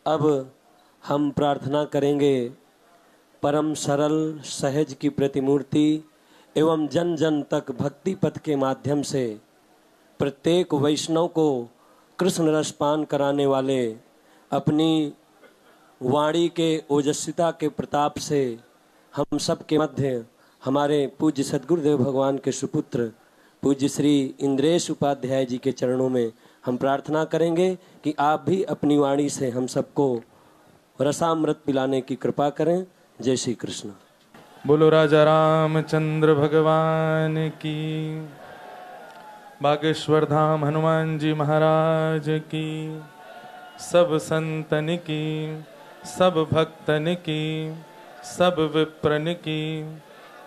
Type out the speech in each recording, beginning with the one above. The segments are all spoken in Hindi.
अब हम प्रार्थना करेंगे परम सरल सहज की प्रतिमूर्ति एवं जन जन तक भक्ति पथ के माध्यम से प्रत्येक वैष्णव को कृष्ण रसपान कराने वाले अपनी वाणी के ओजस्विता के प्रताप से हम सब के मध्य हमारे पूज्य सद्गुरुदेव भगवान के सुपुत्र पूज्य श्री इंद्रेश उपाध्याय जी के चरणों में हम प्रार्थना करेंगे कि आप भी अपनी वाणी से हम सबको रसामृत पिलाने की कृपा करें। जय श्री कृष्ण। बोलो राजा रामचंद्र भगवान की, बागेश्वर धाम हनुमान जी महाराज की, सब संतन की, सब भक्तन की, सब विप्रन की।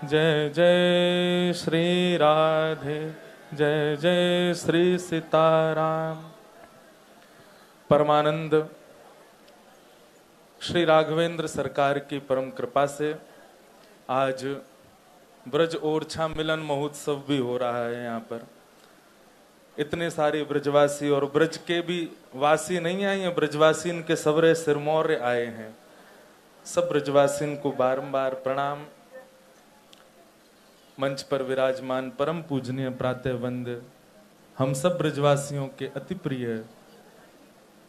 जय जय श्री राधे, जय जय श्री सीताराम। परमानंद श्री राघवेंद्र सरकार की परम कृपा से आज ब्रज ओरछा मिलन महोत्सव भी हो रहा है। यहाँ पर इतने सारे ब्रजवासी और ब्रज के भी वासी नहीं आए हैं, ब्रजवासी इनके सवरे सिरमौर आए हैं। सब ब्रजवासी को बारंबार प्रणाम। मंच पर विराजमान परम पूजनीय प्रातः वंद हम सब ब्रजवासियों के अति प्रिय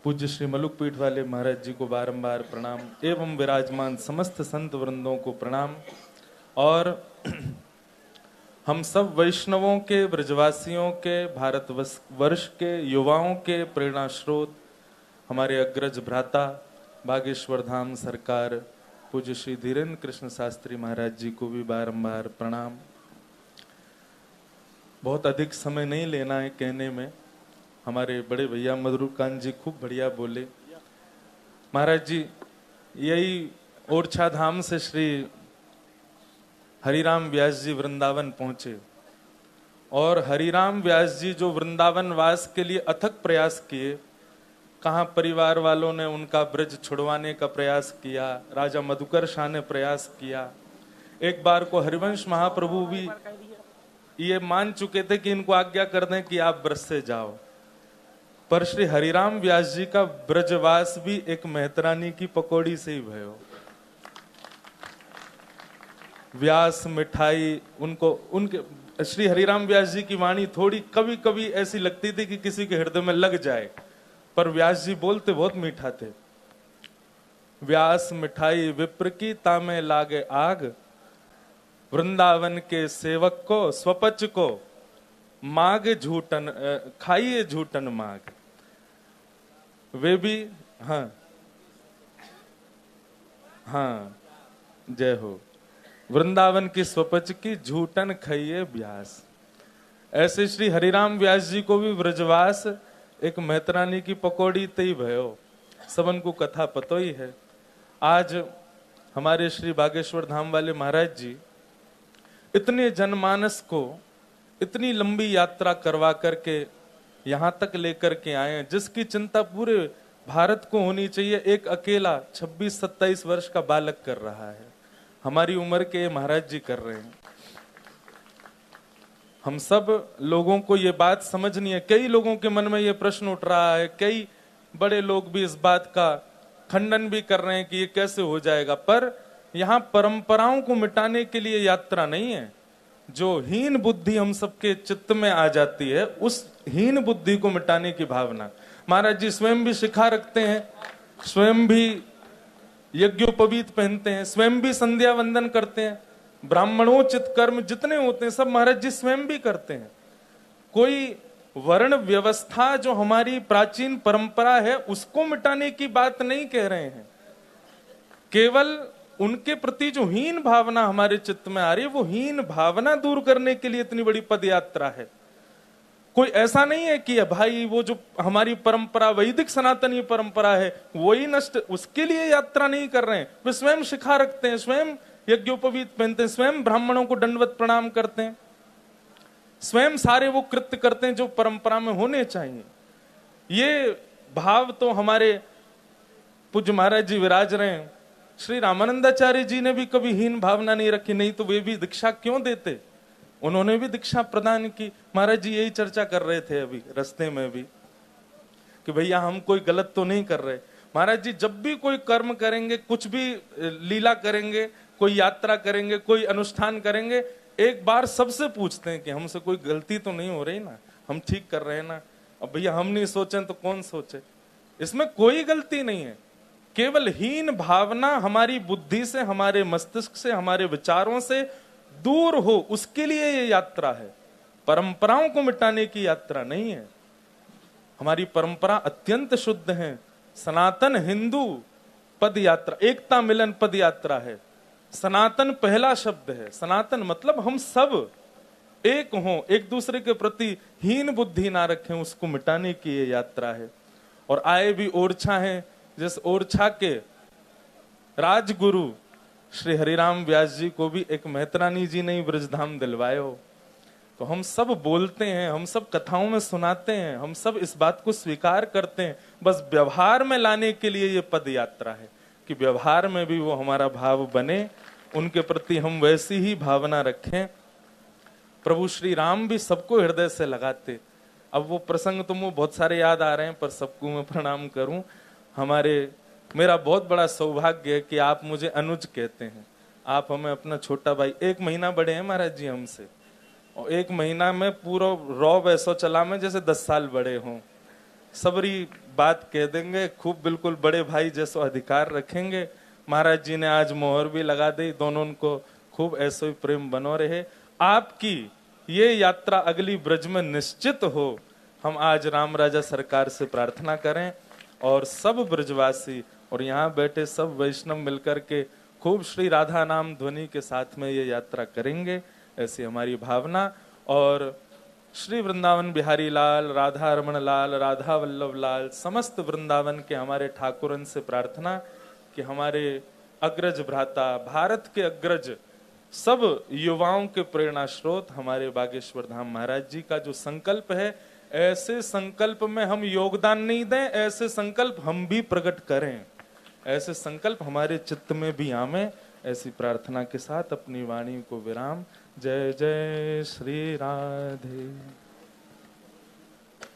पूज्य श्री मलुक पीठ वाले महाराज जी को बारंबार प्रणाम एवं विराजमान समस्त संत वृंदों को प्रणाम। और हम सब वैष्णवों के, ब्रजवासियों के, भारत वर्ष के युवाओं के प्रेरणा स्रोत हमारे अग्रज भ्राता बागेश्वर धाम सरकार पूज्य श्री धीरेन्द्र कृष्ण शास्त्री महाराज जी को भी बारंबार प्रणाम। बहुत अधिक समय नहीं लेना है कहने में, हमारे बड़े भैया मधुरकांत जी खूब बढ़िया बोले। महाराज जी यही ओरछा धाम से श्री हरिराम व्यास जी वृंदावन पहुंचे और हरिराम व्यास जी जो वृंदावन वास के लिए अथक प्रयास किए, कहाँ परिवार वालों ने उनका ब्रज छुड़वाने का प्रयास किया, राजा मधुकर शाह ने प्रयास किया। एक बार को हरिवंश महाप्रभु भी ये मान चुके थे कि इनको आज्ञा कर दें कि आप ब्रज से जाओ, पर श्री हरिराम व्यास जी का ब्रजवास भी एक मेहतरानी की पकौड़ी से ही भयो। व्यास मिठाई उनको, उनके श्री हरिराम व्यास जी की वाणी थोड़ी कभी कभी ऐसी लगती थी कि किसी के हृदय में लग जाए, पर व्यास जी बोलते बहुत मीठा थे। व्यास मिठाई विप्र की तामे लागे आग, वृंदावन के सेवक को स्वपच को माग झूठन, खाइए झूठन माग। वे भी हाँ हाँ जय हो। वृंदावन की स्वपच की झूठन खाइए व्यास। ऐसे श्री हरिराम व्यास जी को भी ब्रजवास एक मेहतरानी की पकौड़ी तई भयो। सबन को कथा पतो ही है। आज हमारे श्री बागेश्वर धाम वाले महाराज जी इतने जनमानस को इतनी लंबी यात्रा करवा करके यहाँ तक लेकर के आए हैं, जिसकी चिंता पूरे भारत को होनी चाहिए, एक अकेला 26-27 वर्ष का बालक कर रहा है। हमारी उम्र के महाराज जी कर रहे हैं। हम सब लोगों को ये बात समझनी है। कई लोगों के मन में ये प्रश्न उठ रहा है, कई बड़े लोग भी इस बात का खंडन भी कर रहे हैं कि ये कैसे हो जाएगा, पर यहाँ परंपराओं को मिटाने के लिए यात्रा नहीं है। जो हीन बुद्धि हम सबके चित्त में आ जाती है, उस हीन बुद्धि को मिटाने की भावना। महाराज जी स्वयं भी शिखा रखते हैं, स्वयं भी यज्ञोपवीत पहनते हैं, स्वयं भी संध्या वंदन करते हैं। ब्राह्मणोचित कर्म जितने होते हैं सब महाराज जी स्वयं भी करते हैं। कोई वर्ण व्यवस्था जो हमारी प्राचीन परंपरा है उसको मिटाने की बात नहीं कह रहे हैं, केवल उनके प्रति जो हीन भावना हमारे चित्त में आ रही है वो हीन भावना दूर करने के लिए इतनी बड़ी पद यात्रा है। कोई ऐसा नहीं है कि भाई वो जो हमारी परंपरा वैदिक सनातनी परंपरा है वही नष्ट, उसके लिए यात्रा नहीं कर रहे हैं। वे स्वयं शिखा रखते हैं, स्वयं यज्ञोपवीत पहनते हैं, स्वयं ब्राह्मणों को दंडवत प्रणाम करते हैं, स्वयं सारे वो कृत्य करते हैं जो परंपरा में होने चाहिए। ये भाव तो हमारे पूज्य महाराज जी विराज रहे हैं। श्री रामानंदाचार्य जी ने भी कभी हीन भावना नहीं रखी, नहीं तो वे भी दीक्षा क्यों देते, उन्होंने भी दीक्षा प्रदान की। महाराज जी यही चर्चा कर रहे थे अभी रास्ते में भी कि भैया हम कोई गलत तो नहीं कर रहे, महाराज जी जब भी कोई कर्म करेंगे, कुछ भी लीला करेंगे, कोई यात्रा करेंगे, कोई अनुष्ठान करेंगे, एक बार सबसे पूछते हैं कि हमसे कोई गलती तो नहीं हो रही ना, हम ठीक कर रहे हैं ना। अब भैया हम नहीं सोचें तो कौन सोचे? इसमें कोई गलती नहीं है, केवल हीन भावना हमारी बुद्धि से, हमारे मस्तिष्क से, हमारे विचारों से दूर हो, उसके लिए ये यात्रा है। परंपराओं को मिटाने की यात्रा नहीं है। हमारी परंपरा अत्यंत शुद्ध है। सनातन हिंदू पद यात्रा, एकता मिलन पद यात्रा है। सनातन पहला शब्द है। सनातन मतलब हम सब एक हों, एक दूसरे के प्रति हीन बुद्धि ना रखें, उसको मिटाने की ये यात्रा है। और आए भी ओरछा हैं, जिस ओरछा के राजगुरु श्री हरिराम व्यास जी को भी एक मेहतरानी जी ने ब्रजधाम दिलवाए हो। तो हम सब बोलते हैं, हम सब कथाओं में सुनाते हैं, हम सब इस बात को स्वीकार करते हैं, बस व्यवहार में लाने के लिए ये पद यात्रा है कि व्यवहार में भी वो हमारा भाव बने, उनके प्रति हम वैसी ही भावना रखें। प्रभु श्री राम भी सबको हृदय से लगाते। अब वो प्रसंग तो मुझे बहुत सारे याद आ रहे हैं, पर सबको मैं प्रणाम करूं। मेरा बहुत बड़ा सौभाग्य है कि आप मुझे अनुज कहते हैं। आप हमें अपना छोटा भाई, 1 महीना बड़े हैं महाराज जी हमसे, और 1 महीना में पूरा रौ वैसो चला में जैसे 10 साल बड़े हों। सबरी बात कह देंगे, खूब बिल्कुल बड़े भाई जैसो अधिकार रखेंगे। महाराज जी ने आज मोहर भी लगा दी, दोनों उनको खूब ऐसो ही प्रेम बनो रहे। आपकी ये यात्रा अगली ब्रज में निश्चित हो, हम आज राम राजा सरकार से प्रार्थना करें, और सब ब्रजवासी और यहाँ बैठे सब वैष्णव मिलकर के खूब श्री राधा नाम ध्वनि के साथ में ये यात्रा करेंगे, ऐसी हमारी भावना। और श्री वृंदावन बिहारी लाल, राधा रमण लाल, राधा वल्लभ लाल, समस्त वृंदावन के हमारे ठाकुरन से प्रार्थना कि हमारे अग्रज भ्राता, भारत के अग्रज, सब युवाओं के प्रेरणा स्रोत हमारे बागेश्वर धाम महाराज जी का जो संकल्प है, ऐसे संकल्प में हम योगदान नहीं दें, ऐसे संकल्प हम भी प्रकट करें, ऐसे संकल्प हमारे चित्त में भी आवे। ऐसी प्रार्थना के साथ अपनी वाणी को विराम। जय जय श्री राधे।